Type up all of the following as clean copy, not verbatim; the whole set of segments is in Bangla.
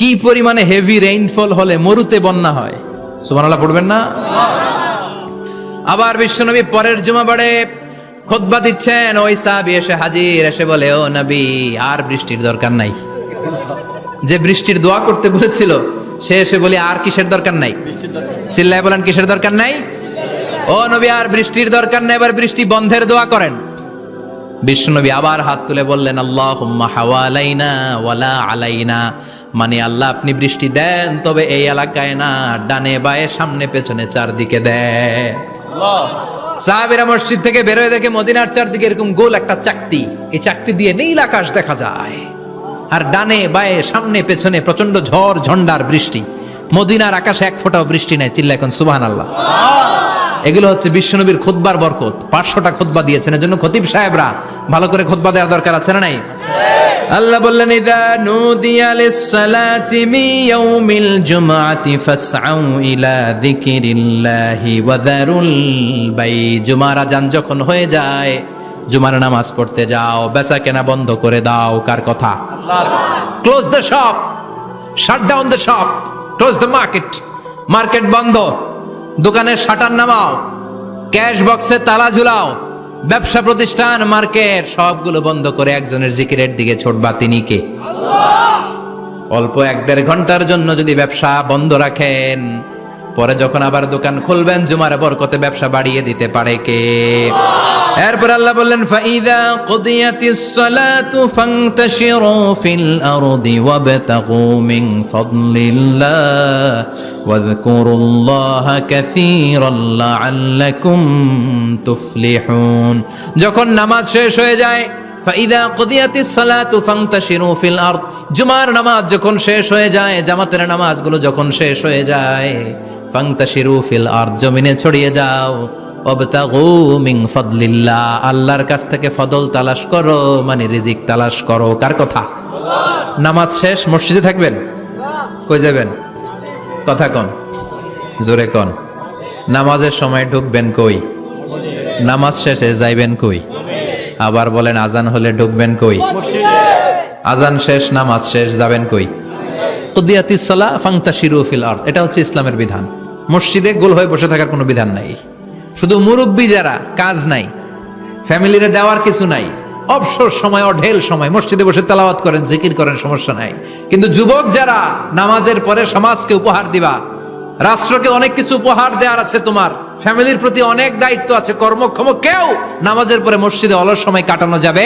কি পরিমাণে হেভি রেইনফল হলে মরুতে বন্যা হয়, সুবহানাল্লাহ পড়বেন না? আবার বিশ্বনবী পরের জুমাবারে খুতবা দিচ্ছেন, ওই সাহাবী এসে হাজির, এসে বলে, ও নবী, আর বৃষ্টির দরকার নাই। যে বৃষ্টির দোয়া করতে বলেছিল সে এসে বলে, আর কিসের দরকার নাই? চিল্লায় বলেন, কিসের দরকার নাই? ও নবী, আর বৃষ্টির দরকার নাই, এবার বৃষ্টি বন্ধের দোয়া করেন। বিশ্বনবী আবার হাত তুলে বললেন, আল্লাহুম্মা হাওয়ালাইনা ওয়ালা আলাইনা, মানে আল্লাহ আপনি বৃষ্টি দেন, তবে এই এলাকায় না, ডানে বায়ে সামনে পেছনে চারদিকে দেন। সাহাবীরা মসজিদ থেকে বের হয়ে দেখে মদিনার চারদিকে এরকম গোল একটা চাকতি, এই চাকতি দিয়ে নীল আকাশ দেখা যায়, আর ডানে বায়ে সামনে পেছনে প্রচন্ড ঝড় ঝন্ডার বৃষ্টি। মদিনার আকাশে এক ফোঁটাও বৃষ্টি নাই। চিল্লা এখন সুবহানাল্লাহ। এগুলো হচ্ছে বিশ্বনবীর খুতবার বরকত। 500টা খুতবা দিয়েছেন, এজন্য খতিব সাহেবরা ভালো করে খুতবা দেওয়ার দরকার আছে না নাই? আল্লাহ বললেন, ইযা নুদিয়া লিস-সালাতি মিন ইয়াউমিল জুমআতি ফাসআউ ইলা যিকিরিল্লাহি ওয়া যারুল বাই। জুমার আযান যখন হয়ে যায়, জুমার নামাজ পড়তে যাও, বেচা কেনা বন্ধ করে দাও। কার কথা? আল্লাহর। Close the shop, shut down the shop, close the market. Market বন্ধ, দোকানের শাটার নামাও, ক্যাশ বক্সে তালা ঝুলাও, ব্যবসা প্রতিষ্ঠান, মার্কেট সবগুলো বন্ধ করে একজনের জিকিরের দিকে ছোটবা। তিনি কে? আল্লাহ। অল্প 1-1.5 ঘন্টার জন্য যদি ব্যবসা বন্ধ রাখেন, পরে যখন আবার দোকান খুলবেন, জুমার বরকতে ব্যবসা বাড়িয়ে দিতে পারে কে? এরপর আল্লাহ বললেন, ফাইদা কুদিয়াতিস সালাতু ফান্তাশিরু ফিল আরদি ওয়াবতাগু মিন ফাদলিল্লাহ ওয়াযকুরুল্লাহা কাসীরান লাআল্লাকুম তুফলিহুন। যখন নামাজ শেষ হয়ে যায়, ফাইদা কুদিয়াতিস সালাতু ফান্তাশিরু ফিল আরদ, জুমার নামাজ যখন শেষ হয়ে যায়, জামাতের নামাজগুলো যখন শেষ হয়ে যায়, ফান্তাশিরু ফিল আরদ, জমিনে ছড়িয়ে যাও, ওয়াবতাগু মিন ফাদলিল্লাহ, আল্লাহর কাছ থেকে ফদল তালাশ করো, মানে রিজিক তালাশ করো। কার কথা? আল্লাহ। নামাজ শেষ মসজিদে থাকবেন? কই যাবেন? কথা কন, জোরে কন। নামাজের সময় ঢুকবেন কই? নামাজ শেষে যাইবেন কই? আবার বলেন, আজান হলে ঢুকবেন কই? আজান শেষ, নামাজ শেষ, যাবেন কই? কুদিয়াতিস সালাহ ফান্তাশিরু ফিল আরদ, এটা হচ্ছে ইসলামের বিধান। মসজিদে গোল হয়ে বসে থাকার কোনো বিধান নাই। শুধু মুরব্বী যারা, কাজ নাই, ফ্যামিলিরে দেওয়ার কিছু নাই, অবসর সময়, অঢেল সময় মসজিদে বসে তেলাওয়াত করেন, জিকির করেন, সমস্যা নাই। কিন্তু যুবক যারা, নামাজের পরে সমাজকে উপহার দিবা, রাষ্ট্রকে অনেক কিছু উপহার দেওয়ার আছে, তোমার ফ্যামিলির প্রতি অনেক দায়িত্ব আছে, কর্মক্ষম কেউ নামাজের পরে মসজিদে অলস সময় কাটানো যাবে?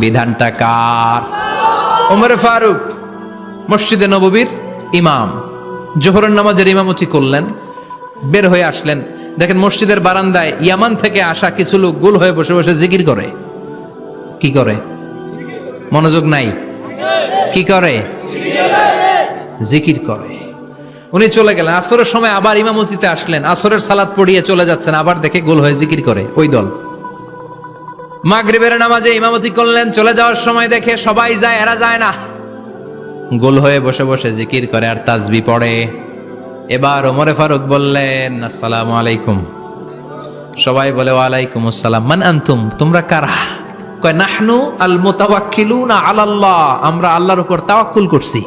বিধানটা কার? ওমর ফারুক মসজিদে নববীর ইমাম, জোহরের নামাজের ইমামতি করলেন, বের হয়ে আসলেন, দেখেন মসজিদের বারান্দায় ইয়ামান থেকে আসা কিছু লোক গোল হয়ে বসে বসে জিকির করে। কি করে? মনোযোগ নাই? কি করে? জিকির করে। উনি চলে গেলেন, আসরের সময় আবার ইমামতিতে আসলেন, আসরের সালাত পড়িয়ে চলে যাচ্ছেন, আবার দেখে গোল হয়ে জিকির করে ওই দল। মাগরিবের নামাজে ইমামতি করলেন, চলে যাওয়ার সময় দেখে সবাই যায়, এরা যায় না, গোল হয়ে বসে বসে জিকির করে আর তাসবিহ পড়ে। এবার ওমরে ফারুক বললেন, আসসালামু আলাইকুম। সবাই বলে, ওয়ালাইকুম আসসালাম। মান আনতুম, তোমরা কারা? কয়, নাহনু আল মুতাওয়াক্কিলুনা আলাল্লাহ, আমরা আল্লাহর উপর তাওয়াক্কুল করছি।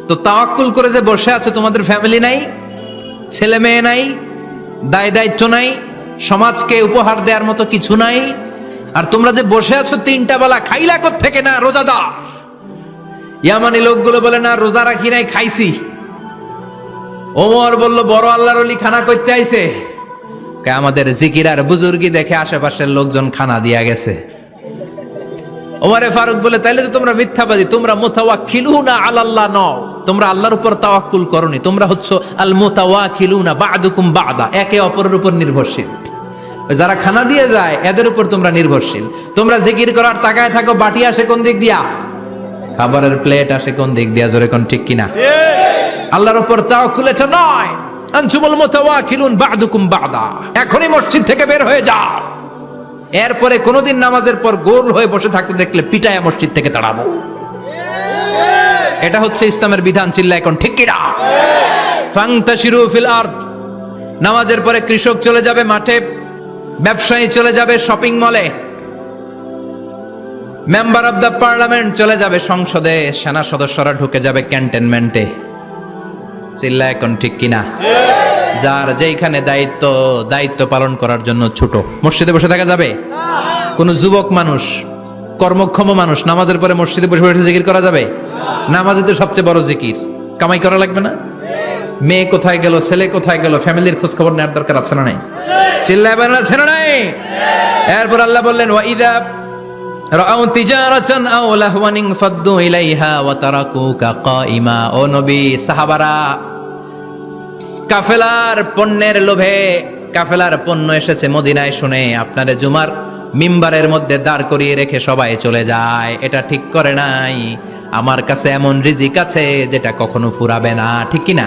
তো তাওয়াক্কুল করে যে বসে আছো, তোমাদের ফ্যামিলি নাই, ছেলে মেয়ে নাই, দায় দায়িত্ব নাই, সমাজকে উপহার দেওয়ার মতো কিছু নাই, আর তোমরা যে বসে আছো 3টা বেলা, খাইলা কোত্থেকে? না রোজাদা। ইয়ামানি লোকগুলো বলে, না রোজা রাখি নাই, খাইছি। ওমর বলল, বড় আল্লাহর ওলি খানা করতে আইছে? আমাদের জিকির আর বুজুর্গি দেখে আশেপাশের লোকজন খানা দিয়া গেছে। ওমরে ফারুক বলে, তাইলে তো তোমরা মিথ্যাবাদী, তোমরা মুতাওয়াক্কিলুনা আলাল্লাহ নও, তোমরা আল্লাহর উপর তাওয়াক্কুল করনি, তোমরা হচ্ছে আল মুতাওয়াক্কিলুনা বা'দুকুম বা'দা, একে অপরের উপর নির্ভরশীল। যারা খানা দিয়ে যায় এদের উপর তোমরা নির্ভরশীল। তোমরা জিকির করার তাকায় থাকো, বাটি আসে কোন দিক দিয়া? খাবারের প্লেট আসে কোন দিক দিয়া? জোরে কোন, ঠিক কিনা? আল্লাহর উপর তাওয়াক্কুল এটা নয়। আনতুমুল মুতাওয়াক্কিলুন বা'দুকুম বা'দা, এখনই মসজিদ থেকে বের হয়ে যাও। এরপরে কোনদিন নামাজের পর গোল হয়ে বসে থাকতে দেখলে পিটায়া মসজিদ থেকে তাড়াবো। এটা হচ্ছে ইসলামের বিধান। চিল্লা এখন, ঠিক কিনা? ফান্তাশিরু ফিল আরদ, নামাজের পরে কৃষক চলে যাবে মাঠে, ব্যবসায়ী চলে যাবে শপিং মলে, মেম্বার অব দ্য পার্লামেন্ট চলে যাবে সংসদে, সেনা সদস্যরা ঢুকে যাবে ক্যান্টনমেন্টে। চিল্লা এখন ঠিক কিনা? যার যেইখানে দায়িত্ব পালন করার জন্য ছোট, মসজিদে বসে থাকা যাবে? কোন যুবক মানুষ, কর্মক্ষম মানুষ নামাজের পরে মসজিদে বসে বসে জিকির করা যাবে? নামাজে তো সবচেয়ে বড় জিকির। কামাই করা লাগবে না? মেয়ে কোথায় গেল, ছেলে কোথায় গেল, ফ্যামিলির খোঁজ খবর নেওয়ার দরকার আছে না নাই? চিল্লায় বলেন আছে না নাই? এরপর আল্লাহ বললেন ওয়াইদা রাআউ তিজারাতান আও লাহওয়ান ফাদ্দু ইলাইহা ওয়া তারাকুকা কাইমা। ও নবী, সাহাবারা কাফেলার পণ্যের লোভে, কাফেলার পণ্য এসেছে মদিনায় শুনে আপনারে জুমার মিম্বারের মধ্যে দাঁড় করিয়ে রেখে সবাই চলে যায়। এটা ঠিক করে নাই। আমার কাছে এমন রিজিক আছে যেটা কখনো ফুরাবে না, ঠিক কি না?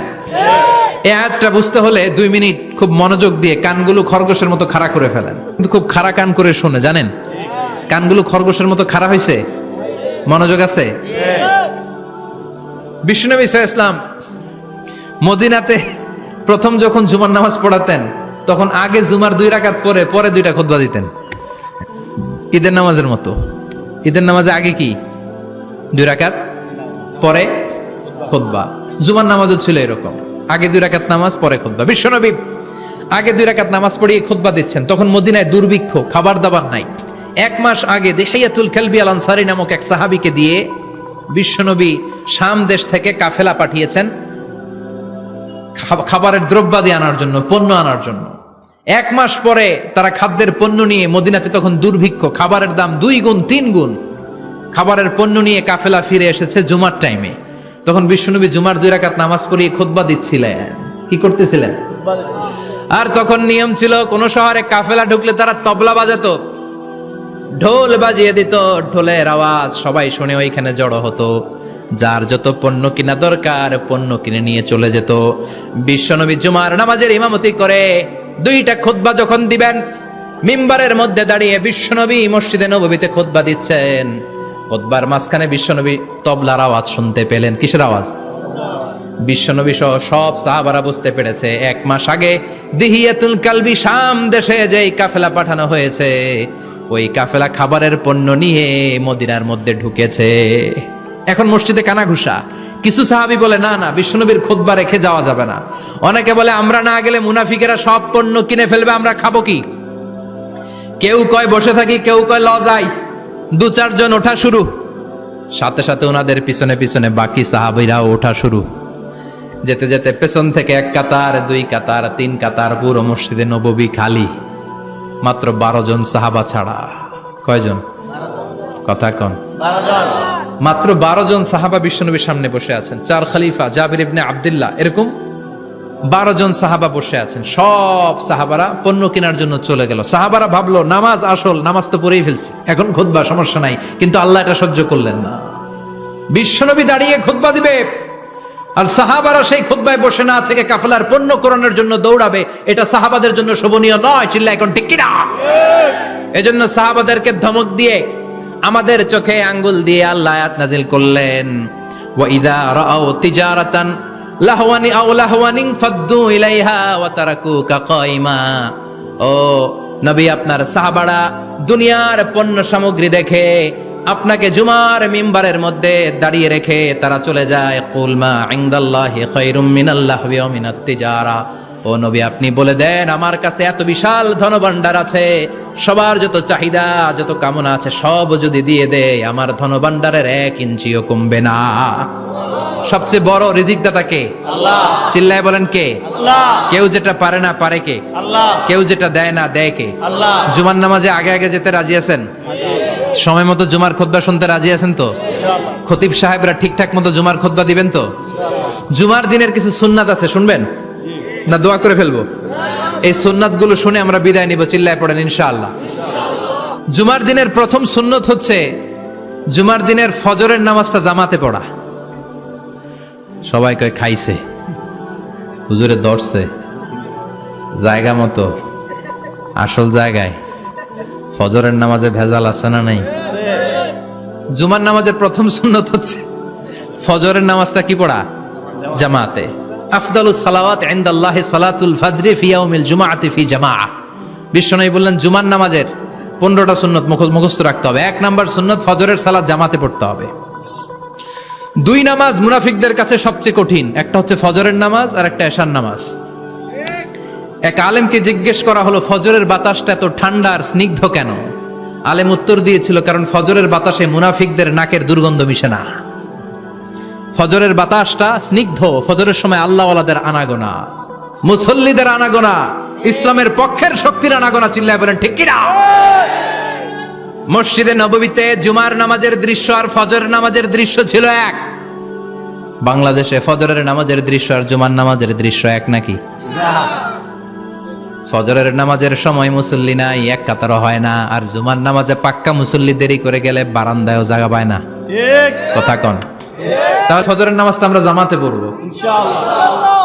এই আয়াতটা বুঝতে হলে 2 মিনিট খুব মনোযোগ দিয়ে কানগুলো খরগোশের মতো খাড়া করে ফেলেন। কিন্তু খুব খাড়া কান করে শুনে, জানেন কানগুলো খরগোশের মতো খাড়া হয়েছে? মনোযোগ আছে? বিশ্বনবী সাল্লাল্লাহু আলাইহি ওয়াসাল্লাম মদিনাতে প্রথম যখন জুমার নামাজ পড়াতেন, তখন আগে জুমার 2 রাকাত পরে 2টা খুতবা দিতেন, ঈদের নামাজের মতো। ঈদের নামাজে আগে কি 2 রাকাত, পরে খুতবা। জুমার নামাজও ছিল এরকম, আগে 2 রাকাত নামাজ, পরে খুতবা। বিশ্বনবী আগে 2 রাকাত নামাজ পড়িয়ে খুতবা দিচ্ছেন, তখন মদিনায় দুর্ভিক্ষ, খাবার দাবার নাই। 1 মাস আগে দিহিয়াতুল কালবি আল আনসারী নামক এক সাহাবীকে দিয়ে বিশ্বনবী শাম দেশ থেকে কাফেলা পাঠিয়েছেন খাবারের দ্রব্যাদি আনার জন্য, পণ্য আনার জন্য। 1 মাস পরে তারা খাদ্যের পণ্য নিয়ে, মদিনাতে তখন দুর্ভিক্ষ, খাবারের দাম 2 গুণ 3 গুণ, খাবারের পণ্য নিয়ে কাফেলা ফিরে এসেছে জুমার টাইমে। তখন বিশ্বনবী জুমার 2 রাকাত নামাজ পড়িয়ে খুতবা দিচ্ছিলেন। কি করতেছিলেন? আর তখন নিয়ম ছিল, কোন শহরে কাফেলা ঢুকলে তারা তবলা বাজাতো, ঢোল বাজিয়ে দিত, ঢোলের আওয়াজ সবাই শুনে ওইখানে জড়ো হতো। যার যত পণ্য কিনা দরকার পণ্য কিনে নিয়ে চলে যেত। বিশ্বনবী জুমার নামাজের ইমামতি করে 2টা খুতবা যখন দিবেন, মিম্বারের মধ্যে দাঁড়িয়ে বিশ্বনবী মসজিদে নববীতে খুতবা দিচ্ছেন। খুতবার মাঝখানে বিশ্বনবী তবলার আওয়াজ শুনতে পেলেন। কিসের আওয়াজ? বিশ্বনবী সহ সব সাহাবারা বুঝতে পেরেছে 1 মাস আগে দিহিয়াতুল কালবি শাম দেশে যেই কাফেলা পাঠানো হয়েছে, ওই কাফেলা খাবারের পণ্য নিয়ে মদিনার মধ্যে ঢুকেছে। এখন মসজিদে কানাঘুষা। কিছু সাহাবী বলে না না, বিশ্বনবীর খুতবা রেখে যাওয়া যাবে না। অনেকে বলে আমরা না গেলে মুনাফিকেরা সব পণ্য কিনে ফেলবে, আমরা খাবো কি? কেউ কয় বসে থাকি, কেউ কয় ল যাই। 2-4 জন ওঠা শুরু, সাথে সাথে ওনাদের পিছনে পিছনে বাকি সাহাবীরাও ওঠা শুরু। যেতে যেতে পেছন থেকে 1 কাতার, 2 কাতার, 3 কাতার, পুরো মসজিদে নববী খালি, মাত্র 12 জন সাহাবা ছাড়া। কয়জন? কথা কন। মাত্র 12 জন সাহাবা বিশ্বনবীর সামনে বসে আছেন। 4 খলিফা, জাবির ইবনে আব্দুল্লাহ, এরকম 12 জন সাহাবা বসে আছেন। সব সাহাবারা পণ্য কেনার জন্য চলে গেল। সাহাবারা ভাবলো নামাজ আসল, নামাজ তো পড়েই ফেলছি, এখন খুতবা, সমস্যা নাই। কিন্তু আল্লাহ এটা সহ্য করলেন না। বিশ্বনবী দাঁড়িয়ে খুতবা দিবে, আর সাহাবারা সেই খুতবায় বসে না থেকে কাফেলার পণ্য কোরআনের জন্য দৌড়াবে। এটা সাহাবাদের জন্য শোভনীয় নয়। চিল্লা এখন ঠিক কিনা? এজন্য সাহাবাদেরকে ধমক দিয়ে, আমাদের চোখে আঙ্গুল দিয়ে আল্লাহ আয়াত নাজিল করলেন, ওয়া ইযা রাআউ তিজারাতান লাহওয়ানি আও লাহওয়ানিন ফাদ্দু ইলাইহা ওয়া তারাকুকা কাইমা। ও নবী, আপনার সাহাবারা দুনিয়ার পণ্য সামগ্রী দেখে আপনাকে জুমার মিম্বারের মধ্যে দাঁড়িয়ে রেখে তারা চলে যায়। কুল মা ইনদাল্লাহি খায়রুম মিনাল লাহবি ওয়া মিনাত তিজারা। ও নবী, আপনি বলে দেন আমার কাছে এত বিশাল ধনভাণ্ডার আছে, সবার যত চাহিদা, যত কামনা আছে সব যদি দিয়ে দেয়, আমার ধনভাণ্ডারের 1 ইঞ্চিও কমবে না। সবচেয়ে বড় রিজিকদাতা কে? আল্লাহ। চিল্লায় বলেন কে? আল্লাহ। কেউ যেটা পারে না পারে কে? আল্লাহ। কেউ যেটা দেয় না দেয় কে? আল্লাহ। জুমার নামাজে আগে আগে যেতে রাজি আছেন? সময় মতো জুমার খুতবা শুনতে রাজি আছেন তো? খতিব সাহেবরা ঠিকঠাক মতো জুমার খুতবা দিবেন তো? জুমার দিনের কিছু সুন্নাত আছে, শুনবেন না দোয়া করে ফেলবো? এই সুন্নাতগুলো শুনে আমরা বিদায় নিব। চিল্লায় পড়েন ইনশাআল্লাহ। জুমার দিনের প্রথম সুন্নত হচ্ছে জুমার দিনের ফজরের নামাজটা জামাতে পড়া। সবাই কয় খাইছে, হুজুরে ধরছে জায়গা মতো, আসল জায়গায়। ফজরের নামাজে ভেজাল আছে না নাই? জুমার নামাজের প্রথম সুন্নত হচ্ছে ফজরের নামাজটা কি পড়া? জামাতে। আফদালুস সালাওয়াত ইনদাল্লাহি সালাতুল ফাজরি ফি ইয়াউমিল জুমআতি ফি জামাআহ। বিশ্বনবী বললেন জুমার নামাজের 15টা সুন্নত মুখস্থ রাখতে হবে। 1 নাম্বার সুন্নত ফজরের সালাত জামাতে পড়তে হবে। 2 নামাজ মুনাফিকদের কাছে সবচেয়ে কঠিন, একটা হচ্ছে ফজরের নামাজ আর একটা এশার নামাজ। এক আলেমকে জিজ্ঞেস করা হলো ফজরের বাতাসটা এত ঠান্ডা আর স্নিগ্ধ কেন? আলেম উত্তর দিয়েছিল, কারণ ফজরের বাতাসে মুনাফিকদের নাকের দুর্গন্ধ মিশে না। ফজরের বাতাসটা স্নিগ্ধ, ফজরের সময় আল্লাহওয়ালাদের আনাগোনা, মুসল্লিদের আনাগোনা, ইসলামের পক্ষের শক্তির আনাগোনা। চিল্লায় বলেন ঠিক কিনা? মসজিদে নববীতে জুমার নামাজের দৃশ্য আর ফজরের নামাজের দৃশ্য ছিল এক। বাংলাদেশে ফজরের নামাজের দৃশ্য আর জুমার নামাজের দৃশ্য এক নাকি? ফজরের নামাজের সময় মুসল্লি নাই, এক কাতারও হয় না, আর জুমার নামাজে পাক্কা মুসল্লি দেরি করে গেলে বারান্দায়ও জায়গা পায় না। কথা কন? তাহলে ফজরের নামাজটা আমরা জামাতে পড়বো ইনশাআল্লাহ।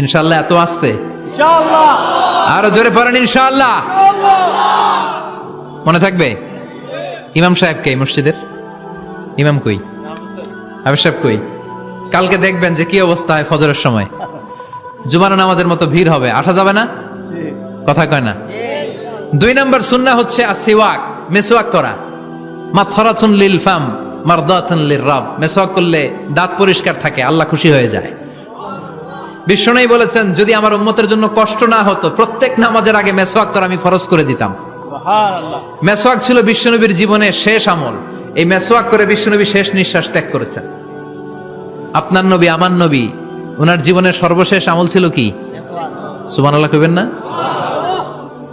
ইনশাআল্লাহ এত আসতে ইনশাআল্লাহ, আরো জোরে পড়েন ইনশাআল্লাহ। মনে থাকবে? ইমাম সাহেব কে মসজিদের? ইমাম কই? হাফেজ সাহেব কই? কালকে দেখবেন যে কি অবস্থা হয় ফজরের সময়। জুমার নামাজের মতো ভিড় হবে, আসা যাবে না। কথা কয় না? 2 নাম্বার সুন্নাহ হচ্ছে আসিওয়াক, মেসওয়াক করা। মাথরাতুন লিল ফাম মারদাতুন লিররাব। মেসওয়াক করলে দাঁত পরিষ্কার থাকে, আল্লাহ খুশি হয়ে যায়। বিশ্বনবী বলেছেন, যদি আমার উম্মতের জন্য কষ্ট না হতো প্রত্যেক নামাজের আগে মেসওয়াক করা আমি ফরজ করে দিতাম। সুবহানাল্লাহ। মেসওয়াক ছিল বিশ্বনবীর জীবনের শেষ আমল। এই মেসওয়াক করে বিশ্বনবী শেষ নিঃশ্বাস ত্যাগ করেছেন। আপনার নবী, আমার নবী, ওনার জীবনের সর্বশেষ আমল ছিল কি? সুবহানাল্লাহ কইবেন না?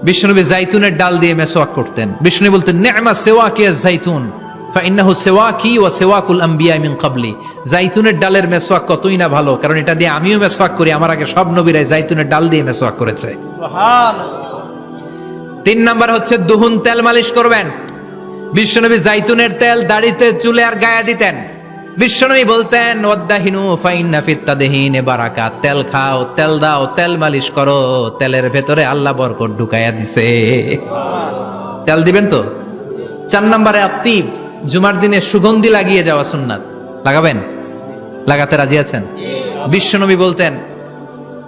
বিশ্বনবী জাইতুনের ডাল দিয়ে মেসওয়াক করতেন। বিশ্বনবী বলতেন, নি'মা সিওয়াকি আয-যাইতুন ফাইন্নাহু সিওয়াকি ওয়া সিওয়াকুল আমবিয়া মিন ক্বাবলি। জাইতুনের ডালের মেসওয়াক কতই না ভালো, কারণ এটা দিয়ে আমিও মেসওয়াক করি, আমার আগে সব নবীরাই জাইতুনের ডাল দিয়ে মেসওয়াক করেছে। সুবহানাল্লাহ। 3 নাম্বার হচ্ছে দুহুন, তেল মালিশ করবেন। বিশ্বনবী জাইতুনের তেল দাড়িতে, চুলে আর গায়ে দিতেন। বিশ্বনবী বলতেন, ওয়াদাহিনু ফাইন্না ফিত তাদহিনে বারাকাত। তেল খাও, তেল দাও, তেল মালিশ করো, তেলের ভেতরে আল্লাহ বরকত ঢুকাইয়া দিছে। তেল দিবেন তো? 4 নম্বরে আত্তিব, জুমার দিনে সুগন্ধি লাগিয়ে যাওয়া সুন্নাত। লাগাবেন? লাগাতে রাজি আছেন? বিশ্বনবী বলতেন,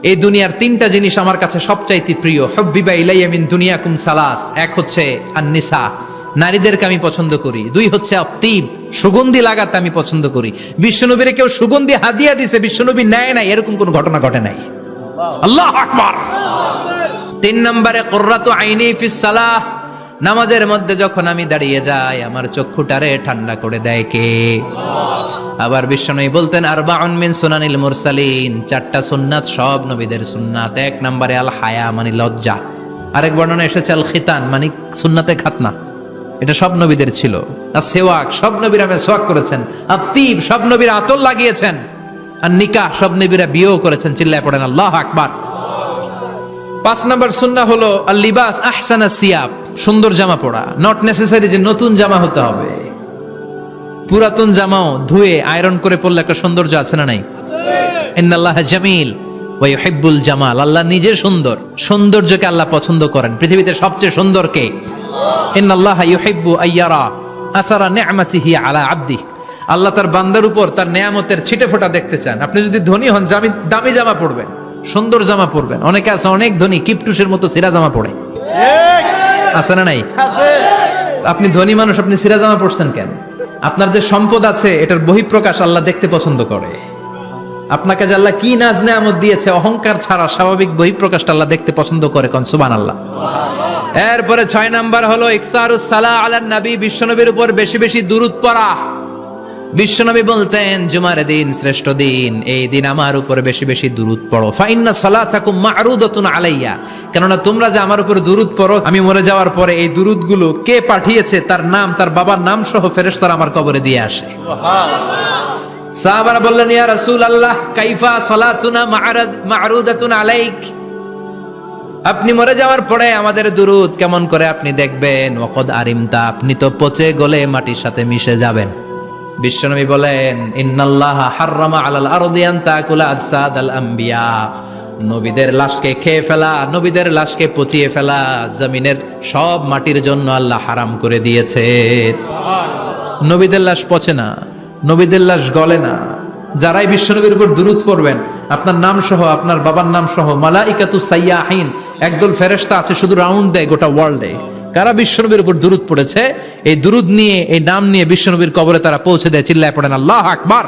এই দুনিয়ার 3টা জিনিস আমার কাছে সবচাইতে প্রিয়। হুব্বিবা ইলাইয়া মিন দুনিয়াকুম সালাস। 1 হচ্ছে আন-নিসা, নারীদেরকে আমি পছন্দ করি। 2 হচ্ছে আত্তিব, সুগন্ধি লাগাতে আমি পছন্দ করি। বিশ্বনবীর কেউ সুগন্ধি হাদিয়া দিছে, বিশ্বনবী নেয় নাই, এরকম কোন ঘটনা ঘটে নাই। আল্লাহু আকবার। 3 নম্বরে কুররাতু আইনি ফিস সালাহ। নামাজের মধ্যে যখন আমি দাঁড়িয়ে যাই আমার চক্ষুটারে ঠান্ডা করে দেয় কে? আবার বিশ্বনবী বলতেন, আরবাউন মিন সুনানিল মুরসালিন। 4টা সুন্নাত সব নবীদের সুন্নাত। 1 নম্বরে আল হায়া, মানে লজ্জা। আরেক বর্ণনা এসেছে আল খিতান, মানে সুন্নাতে খাতনা। এটা সব নবীদের ছিল। আর সেওয়াক, সব নবীরা মেসওয়াক করেছেন। আত্তিব, সব নবীরা আতর লাগিয়েছেন। আর নিকাহ, সব নবীরা বিয়েও করেছেন। চিল্লায় পড়েন আল্লাহু আকবার। 5 নম্বর সুন্নাহ হলো আল লিবাস আহসানা সিয়াব, সুন্দর জামা পরা। নট নেসেসারি যে নতুন জামা হতে হবে, পুরাতন জামাও ধুয়ে আয়রন করে পরলে একটা সৌন্দর্য আছে না নাই? ইন্নাল্লাহা জামিল ওয়া ইউহিব্বুল জামাল। আল্লাহ নিজে সুন্দর, সৌন্দর্যকে আল্লাহ পছন্দ করেন। পৃথিবীতে সবচেয়ে সুন্দর কে? ইন্নাল্লাহা ইউহিব্বু আইয়ারা আসারা নি'মাতিহি আলা আবদিহি। আল্লাহ তার বান্দার উপর তার নেয়ামতের ছিটেফোঁটা দেখতে চান। আপনি যদি ধনী হন, দামি জামা পরবেন, সুন্দর জামা পরবেন। অনেকে আছে অনেক ধনী, কিপটুসের মতো সিরা জামা পরে, আছে না নাই? আপনি ধনী মানুষ, আপনি সিরা জামা পরছেন কেন? আপনার যে সম্পদ আছে এটার বহিঃপ্রকাশ আল্লাহ দেখতে পছন্দ করে। আপনাকে যে আল্লাহ কি নাজ নেয়ামত দিয়েছে, অহংকার ছাড়া স্বাভাবিক বহিঃপ্রকাশটা আল্লাহ দেখতে পছন্দ করে। কোন সুবহানাল্লাহ। এরপরে 6 নাম্বার হলো ইকসারুস সালাহ আলান নবী, বিশ্বনবীর উপর বেশি বেশি দুরূদ পড়া। বিশ্বনবী বলতেন, জুমার দিন শ্রেষ্ঠ দিন, এই দিন আমার উপর বেশি বেশি দুরূদ পড়ো। ফাইন্না সালাতাকুম মা'রুদাতুন আলাইয়া। কেননা তোমরা যে আমার উপর দুরূদ পড়ো, আমি মরে যাওয়ার পরে এই দুরূদগুলো কে পাঠিয়েছে তার নাম, তার বাবার নাম সহ ফেরেশতারা আমার কবরে দিয়ে আসে। সুবহানাল্লাহ। সাহাবারা বললেন, ইয়া রাসূলুল্লাহ কাইফা সালাতুনা মা'রুদাতুন আলাইক। আপনি মরে যাওয়ার পরে আমাদের দুরূদ কেমন করে আপনি দেখবেন? ওয়াকাদ আরিমতা, আপনি তো পচে গলে মাটির সাথে মিশে যাবেন। বিশ্বনবী বলেন, ইন্নাল্লাহা হাররামা আলাল আরদি আন তাকুলা আজসাদাল আম্বিয়া। নবীদের লাশকে খেয়ে ফেলা, নবীদের লাশকে পচিয়ে ফেলা জমিনের সব মাটির জন্য আল্লাহ হারাম করে দিয়েছে। নবীদের লাশ পচে না, নবীদের লাশ গলে না। যারাই বিশ্বনবীর উপর দুরূদ পড়বেন, আপনার নাম সহ, আপনার বাবার নাম সহ, মালাইকাতু সাইয়াহিন, একদল ফেরেশতা আছে শুধু রাউন্ড দেয় গোটা ওয়ার্ল্ডে। কারা বিশ্বনবীর উপর দুরূদ পড়েছে, এই দুরূদ নিয়ে, এই নাম নিয়ে বিশ্বনবীর কবরে তারা পৌঁছে দেয়। চিল্লায় পড়েন আল্লাহু আকবার।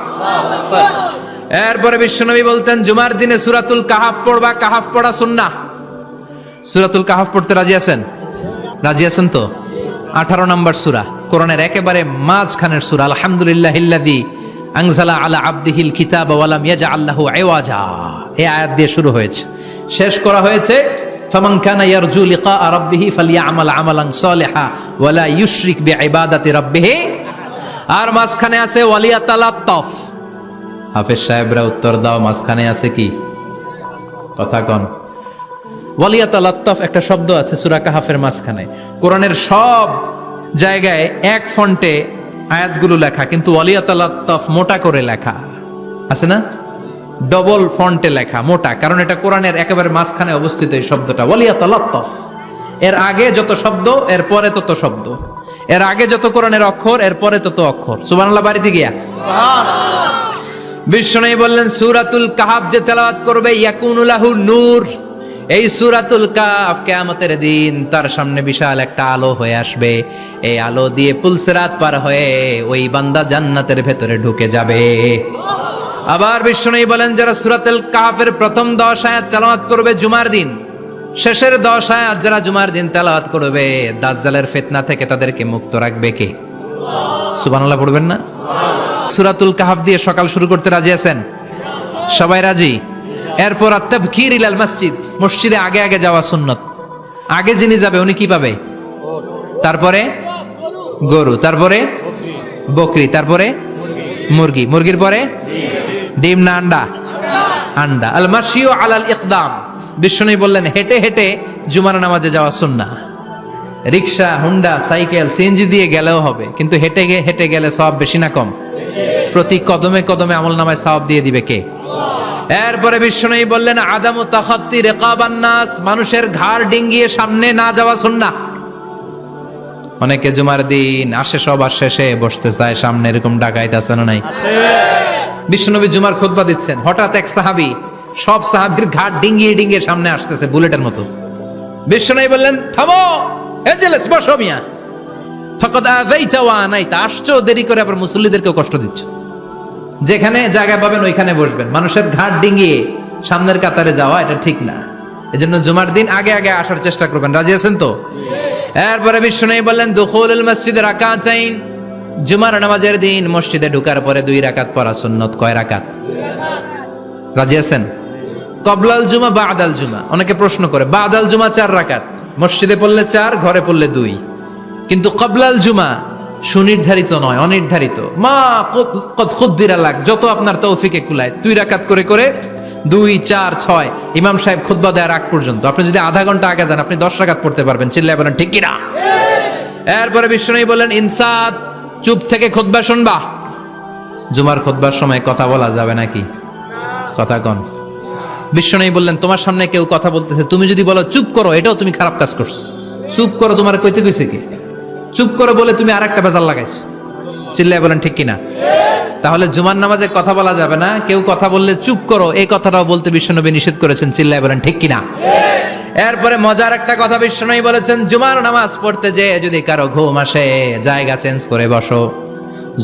এরপরে বিশ্বনবী বলতেন জুমার দিনে সূরাতুল কাহাফ পড়বা, কাহাফ পড়া সুন্নাহ। সূরাতুল কাহাফ পড়তে রাজি আছেন? রাজি আছেন তো? 18 নম্বর সূরা, কোরআনের একেবারে মাঝখানের সূরা। আলহামদুলিল্লাহিল্লাযী আনজালা আলা আবদিহিল কিতাবা ওয়া লাম ইয়াজআল লাহু ইওয়াজা, এই আয়াত দিয়ে শুরু হয়েছে, শেষ করা হয়েছে ফামান কানা ইয়ারজু লিকা রাব্বিহি ফালইআমাল আমালান সালিহা ওয়া লা ইউশরিক বিইবাদাতি রাব্বিহি। আর মাঝখানে আছে ওয়ালিয়াতালাত্তাফ। হাফেজ সাহেবরা উত্তর দাও, মাঝখানে আছে কি? কথা কন। ওয়ালিয়াতালাত্তাফ একটা শব্দ আছে সূরা কাহাফের মাঝখানে। কোরআনের সব জায়গায় এক ফন্টে আয়াতগুলো লেখা, কিন্তু ওয়ালিয়াতালাত্তাফ মোটা করে লেখা আছে না? ডবল ফন্টে লেখা, মোটা, কারণ এটা কোরআনের একেবারে মাঝখানে অবস্থিত এই শব্দটা ওয়ালিয়াতালাত্তাফ। এর আগে যত শব্দ, এর পরে তত শব্দ, এর আগে যত কোরআনের অক্ষর, এর পরে তত অক্ষর। সুবহানাল্লাহ বাড়িতে গিয়া বিশ্বনবী বললেন সূরাতুল কাহাফ যে তেলাওয়াত করবে ইয়াকুনু লাহু নূর, এই সূরাতুল কাহাফ কিয়ামতের দিন তার সামনে বিশাল একটা আলো হয়ে আসবে। এই আলো দিয়ে পুলসিরাত পার হয়ে ওই বান্দা জান্নাতের ভেতরে ঢুকে যাবে। আবার বিশ্বনবী বলেন যারা সূরাতুল কাহাফের প্রথম 10 আয়াত তেলাওয়াত করবে জুমার দিন, শেষের 10 আয়াত যারা জুমার দিন তেলাওয়াত করবে, দাজ্জালের ফিতনা থেকে তাদেরকে মুক্ত রাখবে কে? সুবহানাল্লাহ পড়বেন না? সূরাতুল কাহাফ দিয়ে সকাল শুরু করতে রাজি আছেন? সবাই রাজি? এরপর আত-তাবকির ইলাল মসজিদ, মসজিদে আগে আগে যাওয়া সুন্নাত। আগে যিনি যাবে উনি কি পাবে? তারপরে গরু, তারপরে বকরি, তারপরে মুরগি, মুরগির পরে ডিম না আন্ডা? আন্ডা। আল মাশিউ আলাল ইকদাম, বিশ্বনবী বললেন হেঁটে হেঁটে জুমার নামাজে যাওয়া সুন্নাহ। রিকশা, হুন্ডা, সাইকেল, সিএনজি দিয়ে গেলেও হবে, কিন্তু হেঁটে হেঁটে গেলে সওয়াব বেশি না কম? প্রতি কদমে কদমে আমলনামায় সওয়াব দিয়ে দিবে কে? এরপরে বিশ্বনবী বললেন আদামু তাখাত্তি রিকাবান নাস, মানুষের ঘাড় ডিঙ্গিয়ে সামনে না যাওয়া সুন্নাহ। অনেকে জুমার দিন আসে, সবার শেষে বসতে চায় সামনে, এরকম ডাকাইত আছে না নাই? বিশ্বনবী জুমার খুতবা দিচ্ছেন, হঠাৎ এক সাহাবী সব সাহাবীর ঘাড় ডিঙ্গিয়ে ডিঙ্গিয়ে সামনে আসতেছে বুলেটের মতো। বিশ্বনবী বললেন থামো, এজেলেস বসো মিয়া, ফাকাদ আযাইতা ওয়া আনাইতা, আসছো দেরি করে আবার মুসল্লিদেরকে কষ্ট দিচ্ছ। যেখানে জায়গা পাবেন ওইখানে বসবেন, মানুষের ঘাট ডিঙ্গিয়ে সামনের কাতারে যাওয়া এটা ঠিক না। এজন্য জুমার দিন আগে আগে আসার চেষ্টা করবেন। রাজি আছেন তো? এরপরে বিশ্বনবী বললেন দুখুলুল মসজিদে রাকাতাইন, জুমার নামাজের দিন মসজিদে ঢোকার পরে 2 রাকাত পড়া সুন্নাত। কয় রাকাত? রাজি আছেন? কবলাল জুমা বাদাল জুমা। অনেকে প্রশ্ন করে বাদাল জুমা 4 রাকাত, মসজিদে পড়লে 4, ঘরে পড়লে 2, কিন্তু কবলাল জুমা সুনির্ধারিত নয়, অনির্ধারিত। মা কদ খুদ্দিরা লাক, যত আপনার তৌফিকে কুলায় 2 রাকাত করে করে 2, 4, 6 ইমাম সাহেব খুতবা দেওয়ার আগ পর্যন্ত আপনি যদি আধা ঘন্টা আগে যান আপনি 10 রাকাত পড়তে পারবেন। চিল্লায় বলেন ঠিক কি না? এরপরে বিশ্বনবী বললেন ইনসাত, চুপ থেকে খুতবা শুনবা। জুমার খুতবার সময় কথা বলা যাবে নাকি? কথা কন। বিশ্বনবী বললেন তোমার সামনে কেউ কথা বলতেছে, তুমি যদি বলো চুপ করো, এটাও তুমি খারাপ কাজ করছো। চুপ করো তোমার কইতে কইছে কি? চুপ করে বলে তুমি আরেকটা বেজাল লাগাইছো। চিল্লায় বলেন ঠিক কিনা? তাহলে জুমার নামাজে কথা বলা যাবে না, কেউ কথা বললে চুপ করো এই কথাটাও বলতে বিশ্বনবী নিষেধ করেছেন। চিল্লায় বলেন ঠিক কিনা? এরপরে মজার একটা কথা বিশ্বনবী বলেছেন, জুমার নামাজ পড়তে যে যদি কারো ঘুম আসে জায়গা চেঞ্জ করে বসো।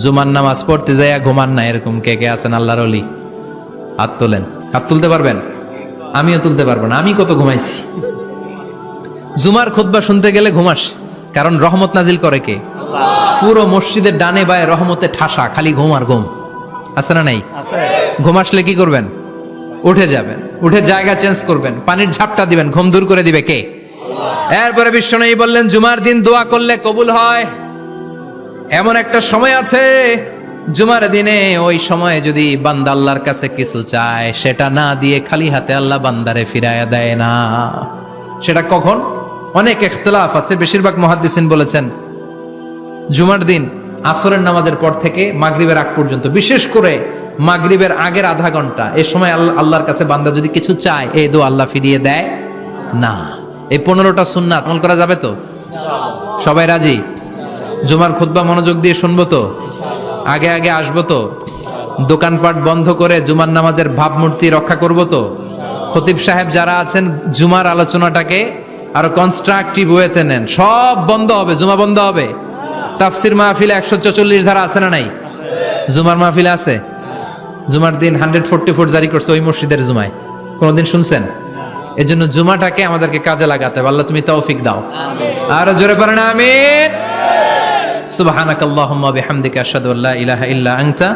জুমার নামাজ পড়তে যাইয়া ঘুমান না, এরকম কে কে আছেন আল্লাহর ওলি? হাত তোলেন। হাত তুলতে পারবেন? আমিও তুলতে পারবো না, আমি কত ঘুমাইছি। জুমার খুতবা শুনতে গেলে ঘুমাস, কারণ রহমত নাজিল করে কে? পুরো মসজিদের ডানে বায়ে রহমতে ঠাসা, খালি ঘুম আর ঘুম। আছে না নাই? ঘুম আসলে কি করবেন? উঠে যাবেন, উঠে জায়গা চেঞ্জ করবেন, পানির ঝাপটা দিবেন, ঘুম দূর করে দিবে কে? এরপরে বিশ্বনবী বললেন জুমার দিন দোয়া করলে কবুল হয়। এমন একটা সময় আছে জুমার দিনে, ওই সময়ে যদি বান্দা আল্লাহর কাছে কিছু চায়, সেটা না দিয়ে খালি হাতে আল্লাহ বান্দারে ফিরাইয়া দেয় না। সেটা কখন? অনেক ইখতিলাফ আছে, বেশিরভাগ মুহাদ্দিসিন বলেছেন জুমার দিন আসরের নামাজের পর থেকে মাগরিবের আগ পর্যন্ত, বিশেষ করে মাগরিবের আগের আধা ঘন্টা, এই সময় আল্লাহর কাছে বান্দা যদি কিছু চায়, এই দোয়া আল্লাহ ফিরিয়ে দেয় না। এই 15টা সুন্নাত আমল করা যাবে তো? সবাই রাজি? জুমার খুতবা মনোযোগ দিয়ে শুনবো তো? আগে আগে আসবো তো? দোকানপাট বন্ধ করে জুমার নামাজের ভাবমূর্তি রক্ষা করবো তো? খতিব সাহেব যারা আছেন জুমার আলোচনাটাকে আরো কনস্ট্রাকটিভ ওয়েতে নেন, সব বন্ধ হবে, জুমা বন্ধ হবে। তাফসির মাহফিলে 144 ধারা আছে না নাই? জুমার মাহফিলে আছে। জুমার দিন 144 জারি করছে ওই মসজিদের জুমায়, কোনদিন শুনছেন? এই জন্য জুমাটাকে আমাদেরকে কাজে লাগাতে হবে। আল্লাহ তুমি তৌফিক দাও। আরো জোরে পড়েন আমিন। সুবহানাকাল্লাহুম্মা বিহামদিকা আশহাদু আল্লা ইলাহা ইল্লা আনতা